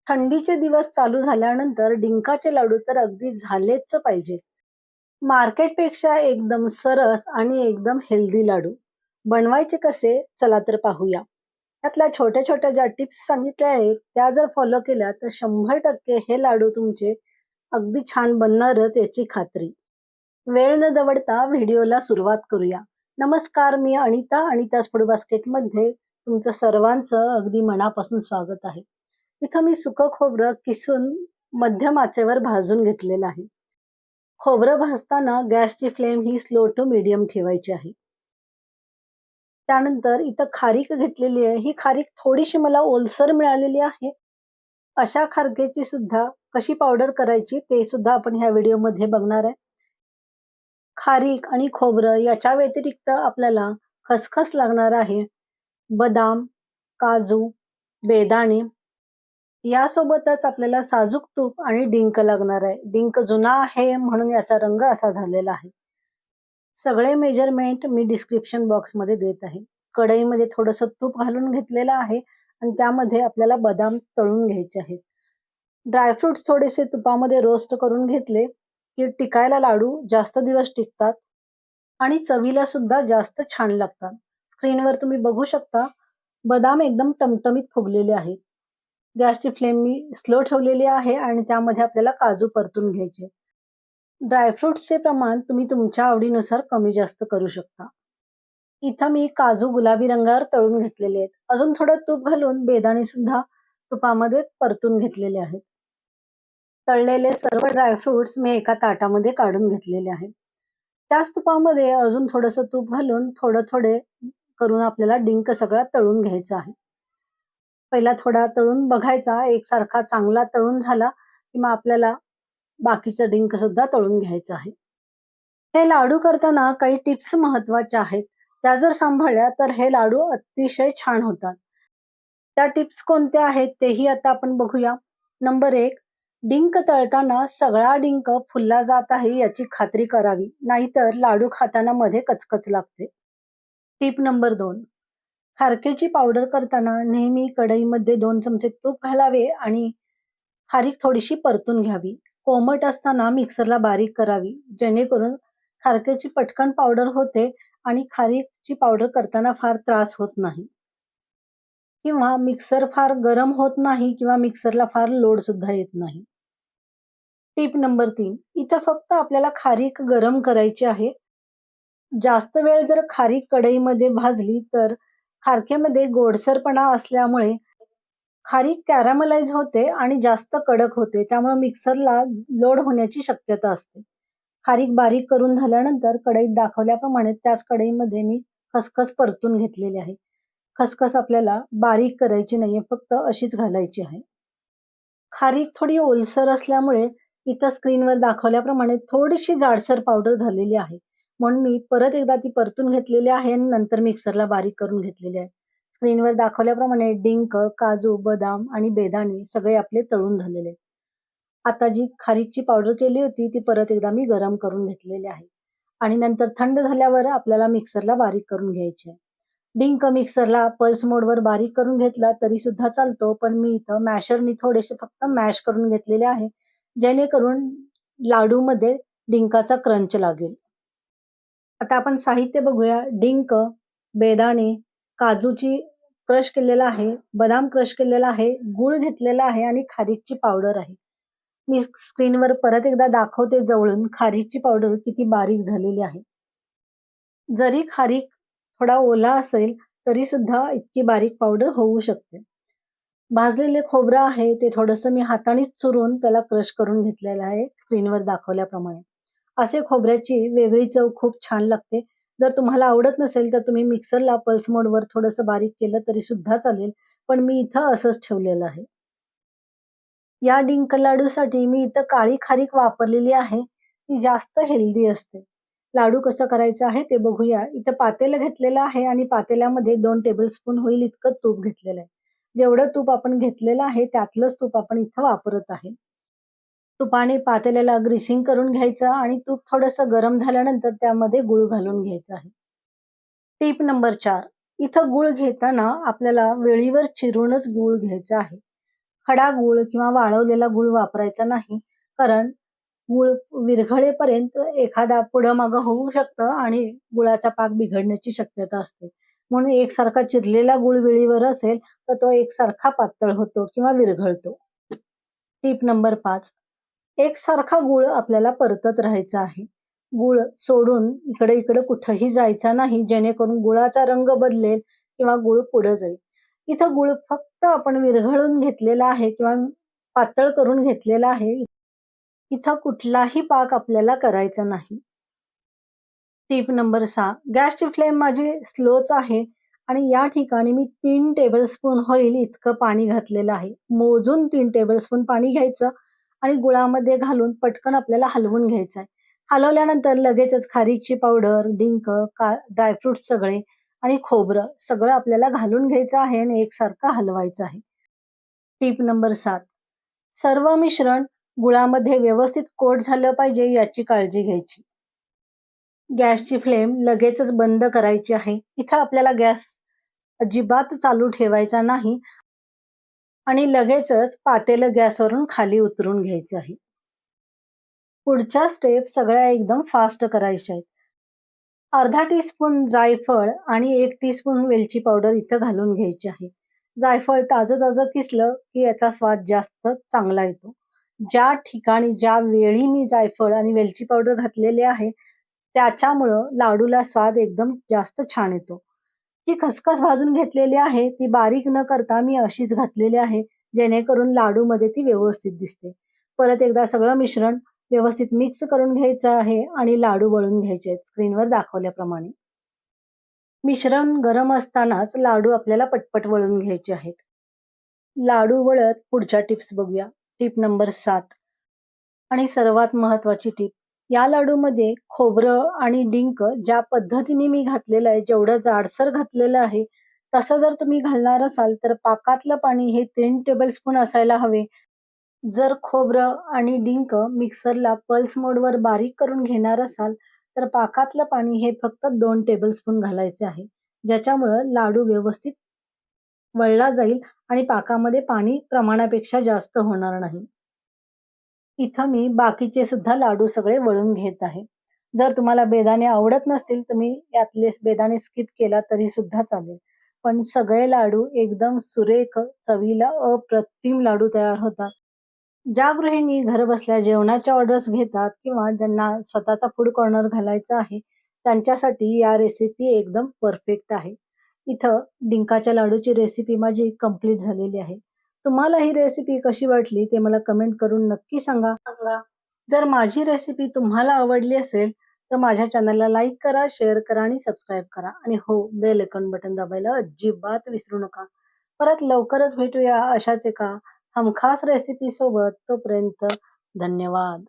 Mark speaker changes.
Speaker 1: थंडीचे दिवस चालू झाल्यानंतर डिंकाचे लाडू तर अगदी झालेच पाहिजे. मार्केटपेक्षा एकदम सरस आणि एकदम हेल्दी लाडू बनवायचे कसे चला तर पाहूया. त्यातल्या छोट्या छोट्या ज्या टिप्स सांगितल्या आहेत त्या जर फॉलो केल्या तर 100% हे लाडू तुमचे अगदी छान बनणारच याची खात्री. वेळ न दवडता व्हिडिओला सुरुवात करूया. नमस्कार, मी अनिता. अनिताज फूड बास्केटमध्ये तुमचं सर्वांचं अगदी मनापासून स्वागत आहे. इथं मी सुकं खोबरं किसून मध्यम आचेवर भाजून घेतलेलं आहे. खोबरं भाजताना गॅसची फ्लेम ही स्लो टू मीडियम ठेवायची आहे. त्यानंतर इथं खारीक घेतलेली आहे. ही खारीक थोडीशी मला ओलसर मिळालेली आहे. अशा खारकेची सुद्धा कशी पावडर करायची ते सुद्धा आपण ह्या व्हिडिओमध्ये बघणार आहे. खारीक आणि खोबरं याच्या व्यतिरिक्त आपल्याला खसखस लागणार आहे, बदाम, काजू, बेदाणे यासोबतच आपल्याला साजूक तूप आणि डिंक लागणार आहे. डिंक जुना आहे म्हणून याचा रंग असा झालेला आहे. सगळे मेजरमेंट मी डिस्क्रिप्शन बॉक्समध्ये देत आहे. कढईमध्ये थोडंसं तूप घालून घेतलेलं आहे आणि त्यामध्ये आपल्याला बदाम तळून घ्यायचे आहेत. ड्रायफ्रुट्स थोडेसे तुपामध्ये रोस्ट करून घेतले की टिकायला लाडू जास्त दिवस टिकतात आणि चवीला सुद्धा जास्त छान लागतात. स्क्रीनवर तुम्ही बघू शकता बदाम एकदम टमटमीत फुगलेले आहेत. गॅसची फ्लेम मी स्लो ठेवलेली आहे आणि त्यामध्ये आपल्याला काजू परतून घ्यायचे. ड्रायफ्रुट्सचे प्रमाण तुम्ही तुमच्या आवडीनुसार कमी जास्त करू शकता. इथं मी काजू गुलाबी रंगावर तळून घेतलेले आहेत. अजून थोडं तूप घालून बेदाणे सुद्धा तुपामध्ये परतून घेतलेले आहेत. तळलेले सर्व ड्रायफ्रुट्स मी एका ताटामध्ये काढून घेतलेले आहेत. त्याच तुपामध्ये अजून थोडंसं तूप घालून थोडे करून आपल्याला डिंक सगळा तळून घ्यायचा आहे. पहिला थोडा तळून बघायचा, एकसारखा चांगला तळून झाला की मग आपल्याला बाकीचा डिंक सुद्धा तळून घ्यायचा आहे. हे लाडू करताना काही टिप्स महत्वाच्या आहेत. त्या जर सांभाळल्या तर हे लाडू अतिशय छान होतात. त्या टिप्स कोणत्या आहेत तेही आता आपण बघूया. नंबर 1, डिंक तळताना सगळा डिंक फुलला जात आहे याची खात्री करावी, नाहीतर लाडू खाताना मध्ये कचकच लागते. टिप नंबर 2, खारकेची पावडर करताना नेहमी कढईमध्ये 2 चमचे तूप घालावे आणि खारीक थोडीशी परतून घ्यावी. कोमट असताना मिक्सरला बारीक करावी, जेणेकरून खारकेची पटकन पावडर होते आणि खारीकची पावडर करताना फार त्रास होत नाही. किंवा मिक्सर फार गरम होत नाही किंवा मिक्सरला फार लोड सुद्धा येत नाही. टिप नंबर 3, इथं फक्त आपल्याला खारीक गरम करायची आहे. जास्त वेळ जर खारीक कढईमध्ये भाजली तर खारकेमध्ये गोडसरपणा असल्यामुळे खारीक कॅरमलाइज होते आणि जास्त कडक होते. त्यामुळे मिक्सरला लोड होण्याची शक्यता असते. खारीक बारीक करून झाल्यानंतर कढईत दाखवल्याप्रमाणे त्याच कढईमध्ये मी खसखस परतून घेतलेली आहे. खसखस आपल्याला बारीक करायची नाहीये, फक्त अशीच घालायची आहे. खारीक थोडी ओलसर असल्यामुळे इथं स्क्रीनवर दाखवल्याप्रमाणे थोडीशी जाडसर पावडर झालेली आहे. म्हणून मी परत एकदा ती परतून घेतलेली आहे आणि नंतर मिक्सरला बारीक करून घेतलेली आहे. स्क्रीनवर दाखवल्याप्रमाणे डिंक, काजू, बदाम आणि बेदाणे सगळे आपले तळून झालेले आहेत. आता जी खारीकची पावडर केली होती ती परत एकदा मी गरम करून घेतलेली आहे आणि नंतर थंड झाल्यावर आपल्याला मिक्सरला बारीक करून घ्यायची आहे. डिंक मिक्सरला पल्स मोडवर बारीक करून घेतला तरी सुद्धा चालतो, पण मी इथं मॅशरनी थोडेसे फक्त मॅश करून घेतलेले आहे, जेणेकरून लाडूमध्ये डिंकाचा क्रंच लागेल. आता आपण साहित्य बघूया. डिंक, बेदाणे, काजूची क्रश केलेला आहे, बदाम क्रश केलेला आहे, गूळ घेतलेला आहे आणि खारीकची पावडर आहे. मी स्क्रीनवर परत एकदा दाखवते जवळून खारीकची पावडर किती बारीक झालेली आहे. जरी खारीक थोडा ओला असेल तरी सुद्धा इतकी बारीक पावडर होऊ शकते. भाजलेले खोबरं आहे ते थोडंसं मी हातानेच चुरून त्याला क्रश करून घेतलेलं आहे स्क्रीनवर दाखवल्याप्रमाणे. असे खोबऱ्याची वेगळी चव खूप छान लागते. जर तुम्हाला आवडत नसेल तर तुम्ही मिक्सरला पल्स मोडवर थोडंसं बारीक केलं तरी सुद्धा चालेल, पण मी इथं असंच ठेवलेलं आहे. या डिंक लाडूसाठी मी इथं काळी खारीक वापरलेली आहे. ती जास्त हेल्दी असते. लाडू कसं करायचं आहे ते बघूया. इथं पातेलं घेतलेलं आहे आणि पातेल्यामध्ये 2 टेबलस्पून होईल इतकं तूप घेतलेलं आहे. जेवढं तूप आपण घेतलेलं आहे त्यातलंच तूप आपण इथं वापरत आहे. तुपाने पातेल्याला ग्रीसिंग करून घ्यायचं आणि तूप थोडंसं गरम झाल्यानंतर त्यामध्ये गूळ घालून घ्यायचा आहे. टिप नंबर 4, इथं गूळ घेताना आपल्याला वेळीवर चिरूनच गूळ घ्यायचा आहे. खडा गूळ किंवा वाळवलेला गूळ वापरायचा नाही, कारण गूळ विरघळेपर्यंत एखादा पुढं मागं होऊ शकतं आणि गुळाचा पाक बिघडण्याची शक्यता असते. म्हणून एकसारखा चिरलेला गूळ वेळीवर असेल, तर तो एकसारखा पातळ होतो किंवा विरघळतो. Tip number 5. एकसारखा गूळ आपल्याला परतत राहायचा आहे. गूळ सोडून इकडे-इकडे कुठेही जायचा नाही, जेणेकरून गुळाचा रंग बदलेल किंवा गूळ पुढे जाईल. इथं गूळ फक्त आपण विरघळून घेतलेला आहे किंवा पातळ करून घेतलेला आहे. इथं कुठलाही पाक आपल्याला करायचा नाही. Tip number 6. गॅसची फ्लेम माझी स्लोच आहे आणि या ठिकाणी मी 3 टेबलस्पून होईल इतकं पाणी घातलेलं आहे. मोजून 3 टेबलस्पून पाणी घ्यायचं आणि गुळामध्ये घालून पटकन आपल्याला हलवून घ्यायचं आहे. हलवल्यानंतर लगेचच खारीकची पावडर, डिंक, ड्रायफ्रुट्स सगळे आणि खोबरं सगळं आपल्याला घालून घ्यायचं आहे आणि एकसारखं हलवायचं आहे. Tip number 7. सर्व मिश्रण गुळामध्ये व्यवस्थित कोट झालं पाहिजे याची काळजी घ्यायची. गॅसची फ्लेम लगेचच बंद करायची आहे. इथं आपल्याला गॅस अजिबात चालू ठेवायचा नाही आणि लगेचच पातेलं गॅसवरून खाली उतरून घ्यायचं आहे. पुढच्या स्टेप सगळ्या एकदम फास्ट करायच्या आहेत. अर्धा टीस्पून जायफळ आणि 1 टीस्पून वेलची पावडर इथं घालून घ्यायची आहे. जायफळ ताजं-ताजं किसलं की याचा स्वाद जास्त चांगला येतो. ज्या ठिकाणी ज्या वेळी मी जायफळ आणि वेलची पावडर घातलेली आहे, त्याच्यामुळं लाडूला स्वाद एकदम जास्त छान येतो. जी खसखस भाजून घेतलेली आहे, ती बारीक न करता मी अशीच घातलेली आहे, जेणेकरून लाडूमध्ये ती व्यवस्थित दिसते. परत एकदा सगळं मिश्रण व्यवस्थित मिक्स करून घ्यायचं आहे आणि लाडू वळून घ्यायचे आहेत स्क्रीनवर दाखवल्याप्रमाणे. मिश्रण गरम असतानाच लाडू आपल्याला पटपट वळून घ्यायचे आहेत. लाडू वळत पुढच्या टिप्स बघूया. टिप नंबर 7 आणि सर्वात महत्वाची टिप. या लाडूमध्ये खोबरं आणि डिंक ज्या पद्धतीने मी घातलेलं आहे, जेवढं जाडसर घातलेलं आहे, तसं जर तुम्ही घालणार असाल, तर पाकातलं पाणी हे 3 टेबलस्पून असायला हवे. जर खोबरं आणि डिंक मिक्सरला पल्स मोडवर बारीक करून घेणार असाल, तर पाकातलं पाणी हे फक्त 2 टेबलस्पून घालायचे आहे. ज्याच्यामुळं लाडू व्यवस्थित वळला जाईल आणि पाकामध्ये पाणी प्रमाणापेक्षा जास्त होणार नाही. इथं मी बाकीचे सुद्धा लाडू सगळे वळून घेत आहे. जर तुम्हाला बेदाणे आवडत नसतील, तुम्ही यातले बेदाणे स्किप केला तरी सुद्धा चालेल. पण सगळे लाडू एकदम सुरेख, चवीला अप्रतिम लाडू तयार होतात. ज्या गृहिणी घरबसल्या जेवणाच्या ऑर्डर्स घेतात किंवा ज्यांना स्वतःचा फूड कॉर्नर घालायचा आहे, त्यांच्यासाठी या रेसिपी एकदम परफेक्ट आहे. इथं डिंकाच्या लाडूची रेसिपी माझी कंप्लीट झालेली आहे. तुम्हाला ही रेसिपी कशी वाटली ते मला कमेंट करून नक्की सांगा. जर माझी रेसिपी तुम्हाला आवडली असेल, तर माझ्या चॅनलला लाईक करा, शेअर करा आणि सबस्क्राईब करा. आणि हो, बेल आयकॉन बटन दाबायला अजिबात विसरू नका. परत लवकरच भेटूया अशाच एका हमखास रेसिपी सोबत. तोपर्यंत धन्यवाद.